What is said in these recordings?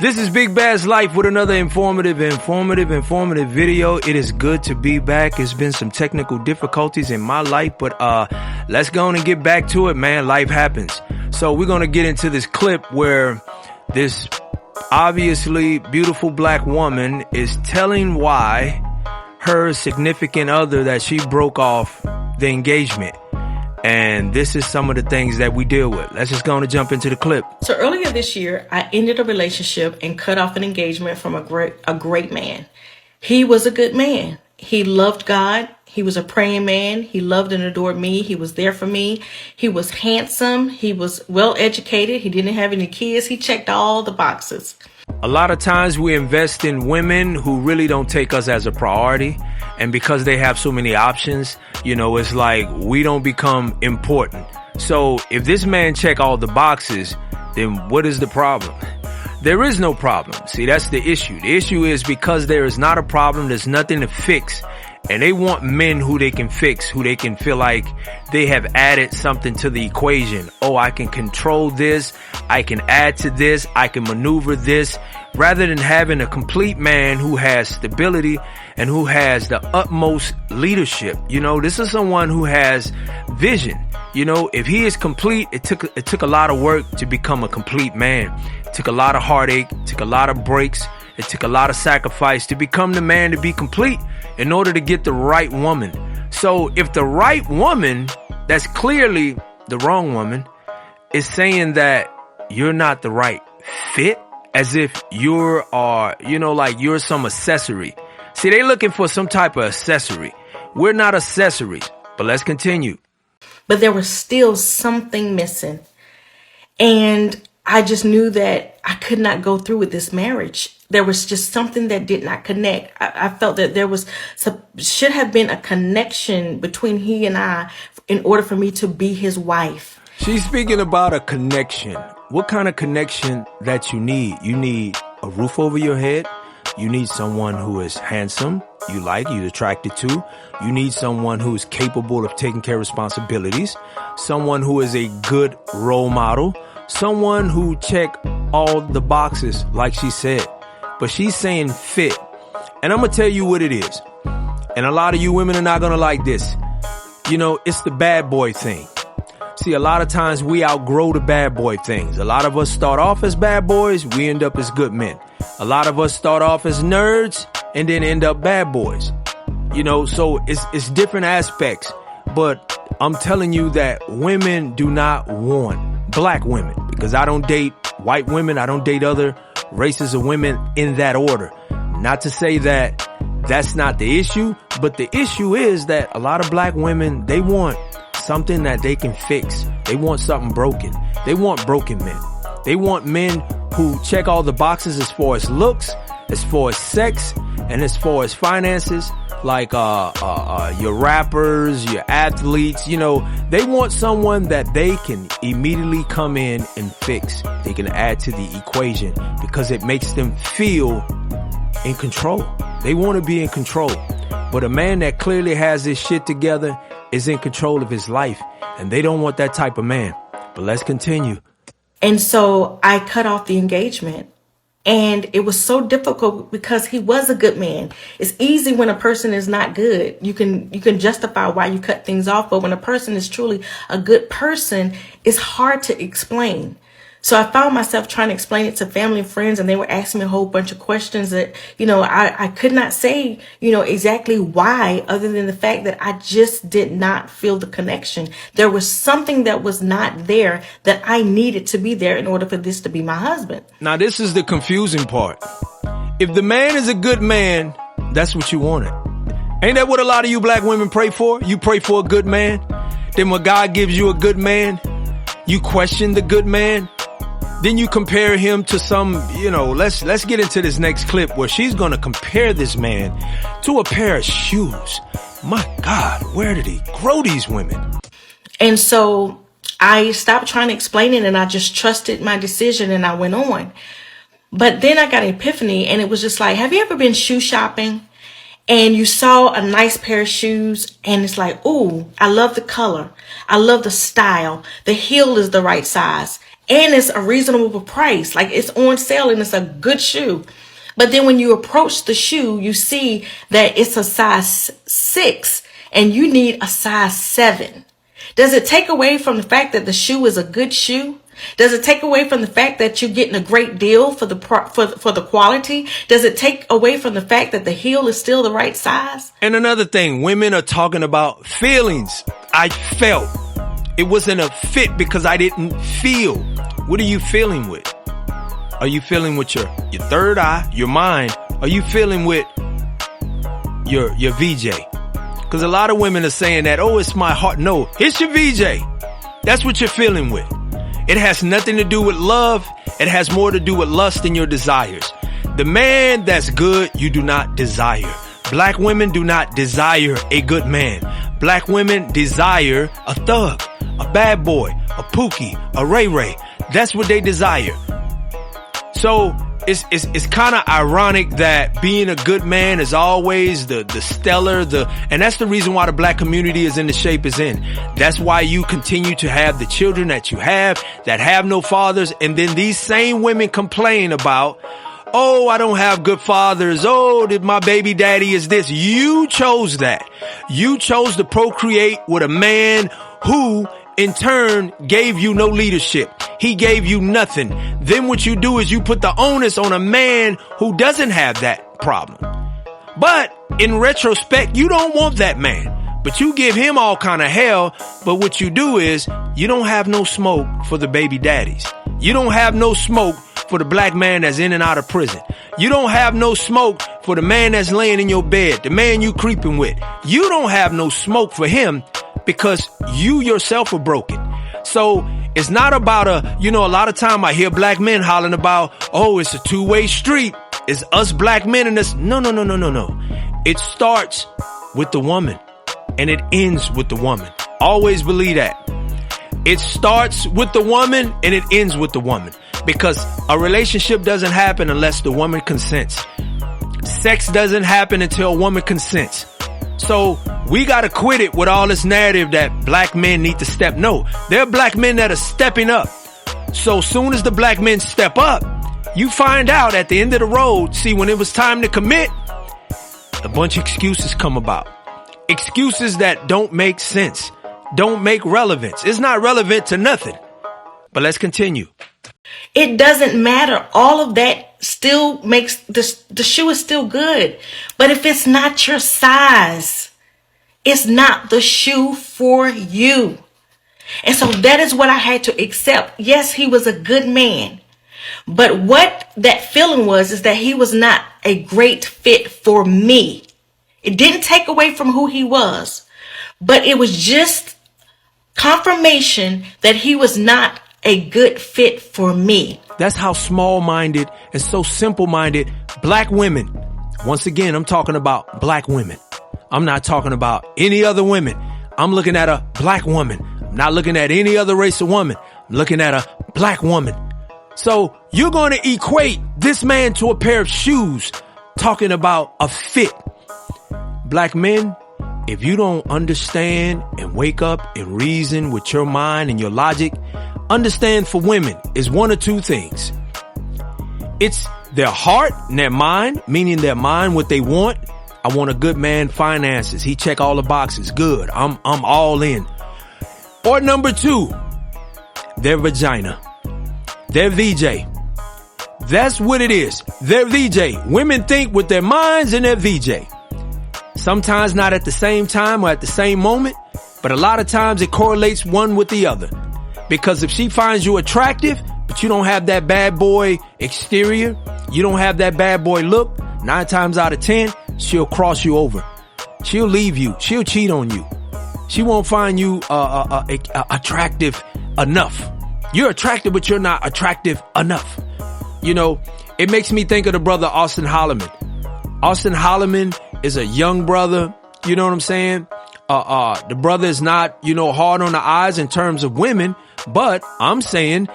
This is Big Bad's Life with another informative video. It is good to be back. It's been some technical difficulties in my life, but let's go on and get back to it, man. Life happens. So we're going to get into this clip where this obviously beautiful black woman is telling why her significant other that she broke off the engagement. And this is some of the things that we deal with. Let's just go on and jump into the clip. So earlier this year, I ended a relationship and cut off an engagement from a great man. He was a good man. He loved God. He was a praying man. He loved and adored me. He was there for me. He was handsome. He was well educated. He didn't have any kids. He checked all the boxes. A lot of times we invest in women who really don't take us as a priority. And because they have so many options, you know, it's like we don't become important. So if this man check all the boxes, then what is the problem? There is no problem. See, that's the issue. The issue is because there is not a problem, there's nothing to fix. And they want men who they can fix, who they can feel like they have added something to the equation. Oh, I can control this. I can add to this. I can maneuver this. Rather than having a complete man who has stability and who has the utmost leadership. You know, this is someone who has vision. You know, if he is complete, it took a lot of work to become a complete man. It took a lot of heartache, it took a lot of breaks. It took a lot of sacrifice to become the man to be complete in order to get the right woman. So if the right woman, that's clearly the wrong woman, is saying that you're not the right fit, as if you're some accessory. See, they looking for some type of accessory. We're not accessories, but let's continue. But there was still something missing. And I just knew that I could not go through with this marriage. There was just something that did not connect. I felt that there should have been a connection between he and I in order for me to be his wife. She's speaking about a connection. What kind of connection that you need? You need a roof over your head. You need someone who is handsome, you're attracted to. You need someone who is capable of taking care of responsibilities. Someone who is a good role model. Someone who check all the boxes, like she said. But she's saying fit. And I'm going to tell you what it is. And a lot of you women are not going to like this. You know, it's the bad boy thing. See, a lot of times we outgrow the bad boy things. A lot of us start off as bad boys, we end up as good men. A lot of us start off as nerds and then end up bad boys. You know, so it's different aspects. But I'm telling you that women do not want black women, because I don't date white women. I don't date other races of women in that order. Not to say that that's not the issue, but the issue is that a lot of black women, they want something that they can fix. They want something broken. They want broken men. They want men who check all the boxes as far as looks, as far as sex, and as far as finances, like your rappers, your athletes. You know, they want someone that they can immediately come in and fix. They can add to the equation because it makes them feel in control. They want to be in control. But a man that clearly has his shit together is in control of his life, and they don't want that type of man. But let's continue. And so I cut off the engagement. And it was so difficult because he was a good man. It's easy when a person is not good. You can justify why you cut things off. But when a person is truly a good person, it's hard to explain. So I found myself trying to explain it to family and friends, and they were asking me a whole bunch of questions that, you know, I could not say, you know, exactly why, other than the fact that I just did not feel the connection. There was something that was not there that I needed to be there in order for this to be my husband. Now, this is the confusing part. If the man is a good man, that's what you wanted. Ain't that what a lot of you black women pray for? You pray for a good man. Then when God gives you a good man, you question the good man. Then you compare him to some, you know, let's get into this next clip where she's going to compare this man to a pair of shoes. My God, where did he grow these women? And so I stopped trying to explain it, and I just trusted my decision, and I went on. But then I got an epiphany, and it was just like, have you ever been shoe shopping and you saw a nice pair of shoes and it's like, ooh, I love the color. I love the style. The heel is the right size. and it's a reasonable price. Like, it's on sale and it's a good shoe. But then when you approach the shoe, you see that it's a size 6 and you need a size 7. Does it take away from the fact that the shoe is a good shoe? Does it take away from the fact that you're getting a great deal for the quality? Does it take away from the fact that the heel is still the right size? And another thing, women are talking about feelings. I felt. It wasn't a fit because I didn't feel. What are you feeling with? Are you feeling with your third eye, your mind? Are you feeling with your VJ? Because a lot of women are saying that, oh, it's my heart. No, it's your VJ. That's what you're feeling with. It has nothing to do with love. It has more to do with lust and your desires. The man that's good, you do not desire. Black women do not desire a good man. Black women desire a thug, a bad boy, a Pookie, a Ray Ray. That's what they desire. So it's kind of ironic that being a good man is always the stellar, and that's the reason why the black community is in the shape it's in. That's why you continue to have the children that you have that have no fathers. And then these same women complain about, oh, I don't have good fathers. Oh, my baby daddy is this. You chose that. You chose to procreate with a man who in turn gave you no leadership. He gave you nothing. Then what you do is you put the onus on a man who doesn't have that problem. But in retrospect, you don't want that man, but you give him all kind of hell. But what you do is you don't have no smoke for the baby daddies. You don't have no smoke for the black man that's in and out of prison. You don't have no smoke for the man that's laying in your bed, the man you creeping with. You don't have no smoke for him because you yourself are broken. So it's not about a lot of time I hear black men hollering about, oh, it's a two-way street. It's us black men and this. No. It starts with the woman and it ends with the woman. Always believe that. It starts with the woman and it ends with the woman, because a relationship doesn't happen unless the woman consents. Sex doesn't happen until a woman consents. So we got to quit it with all this narrative that black men need to step. No, there are black men that are stepping up. So soon as the black men step up, you find out at the end of the road, see, when it was time to commit, a bunch of excuses come about. Excuses that don't make sense, don't make relevance. It's not relevant to nothing. But let's continue. It doesn't matter. All of that still makes the shoe is still good. But if it's not your size, it's not the shoe for you. And so that is what I had to accept. Yes, he was a good man. But what that feeling was is that he was not a great fit for me. It didn't take away from who he was, but it was just confirmation that he was not a good fit for me. That's how small-minded and so simple-minded black women. Once again, I'm talking about black women. I'm not talking about any other women. I'm looking at a black woman. I'm not looking at any other race of woman. I'm looking at a black woman. So you're going to equate this man to a pair of shoes, talking about a fit. Black men, if you don't understand and wake up and reason with your mind and your logic, understand for women is one of two things. It's their heart and their mind, meaning their mind, what they want. I want a good man, finances. He check all the boxes. Good. I'm all in. Or number two, their vagina, their VJ. That's what it is. Their VJ. Women think with their minds and their VJ. Sometimes not at the same time or at the same moment, but a lot of times it correlates one with the other. Because if she finds you attractive, but you don't have that bad boy exterior, you don't have that bad boy look, 9 times out of 10, she'll cross you over. She'll leave you. She'll cheat on you. She won't find you attractive enough. You're attractive, but you're not attractive enough. You know, it makes me think of the brother Austin Holloman. Austin Holloman is a young brother. You know what I'm saying? The brother is not, hard on the eyes in terms of women, but I'm saying,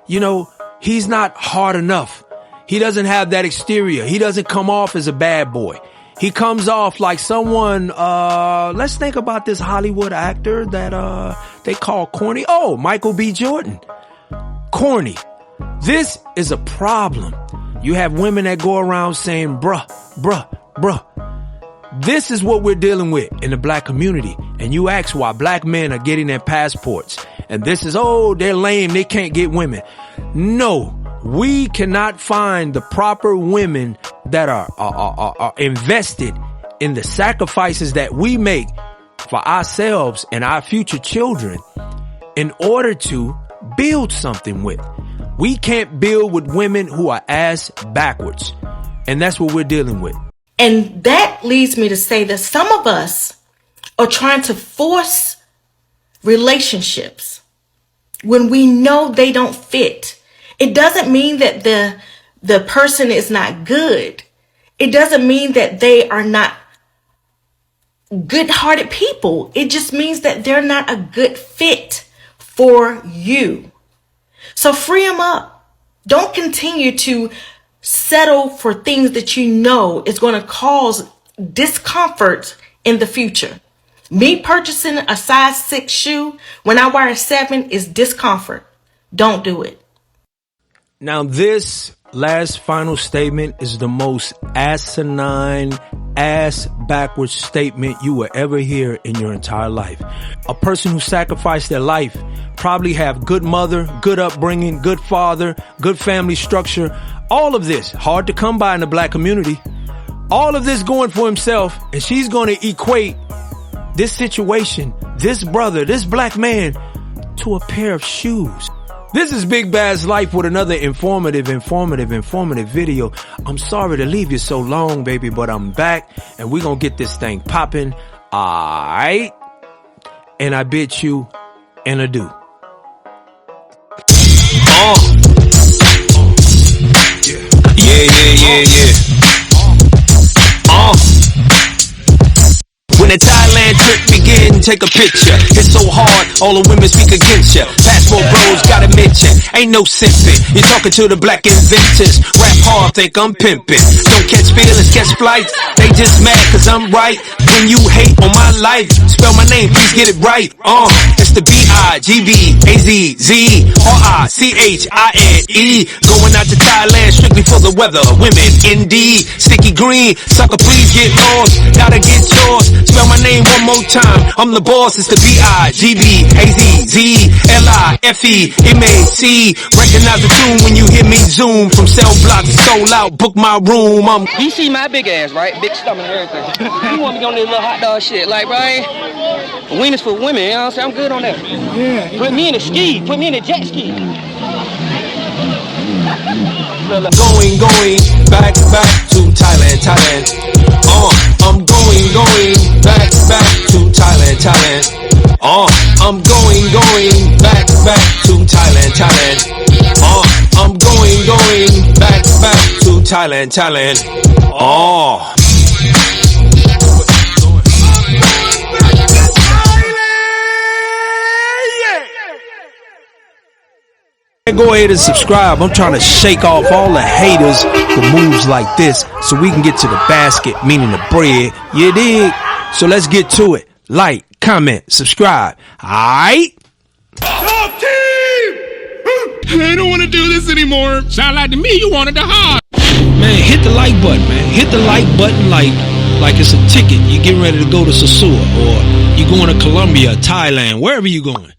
he's not hard enough. He doesn't have that exterior. He doesn't come off as a bad boy. He comes off like someone, let's think about this Hollywood actor that, they call corny. Oh, Michael B. Jordan. corny. This is a problem. You have women that go around saying, bruh, bruh, bruh. This is what we're dealing with in the black community. And you ask why black men are getting their passports. And this is, oh, they're lame, they can't get women. No, we cannot find the proper women that are invested in the sacrifices that we make for ourselves and our future children in order to build something with. We can't build with women who are ass backwards. And that's what we're dealing with. And that leads me to say that some of us are trying to force relationships when we know they don't fit. It doesn't mean that the person is not good. It doesn't mean that they are not good-hearted people. It just means that they're not a good fit for you. So free them up. Don't continue to settle for things that you know is going to cause discomfort in the future. Me purchasing a size 6 shoe when I wear a 7 is discomfort. Don't do it. Now, this last final statement is the most asinine, ass backwards statement you will ever hear in your entire life. A person who sacrificed their life probably have good mother, good upbringing, good father, good family structure. All of this hard to come by in the black community. All of this going for himself, and she's going to equate this situation, this brother, this black man to a pair of shoes. This is Big Bad's Life with another informative video. I'm sorry to leave you so long, baby, but I'm back and we're going to get this thing popping. All right. And I bid you an adieu. When the Thailand trip begin, take a picture. It's so hard, all the women speak against ya. Passport bros gotta mention, ain't no simping. You're talking to the black inventors. Rap hard, think I'm pimping. Don't catch feelings, catch flights. They just mad cause I'm right. When you hate on my life, spell my name, please get it right. It's the BIGBAZZRICHINE. Going out to Thailand strictly for the weather. Women, indeed. Sticky green, sucker, please get lost. Gotta get yours. Spell my name one more time. I'm the boss. It's the BIGBAZZLIFEMAC. Recognize the tune when you hear me zoom from cell block to soul out. Book my room. You see my big ass, right? Big stomach and everything. You want me on this little hot dog shit, like, right? Wieners for women, you know what I'm saying? I'm good on that. Yeah. Put me in a ski. Put me in a jet ski. Going back to Thailand. I'm going back to Thailand. I'm going back to Thailand. I'm going back to Thailand. Go ahead and subscribe. I'm trying to shake off all the haters for moves like this so we can get to the basket, meaning the bread. You dig? So let's get to it. Like, comment, subscribe. Alright? Top team! I don't want to do this anymore. Sound like to me you wanted to hard. Man, hit the like button, man. Hit the like button like it's a ticket. You're getting ready to go to Sasua or you're going to Colombia, Thailand, wherever you're going.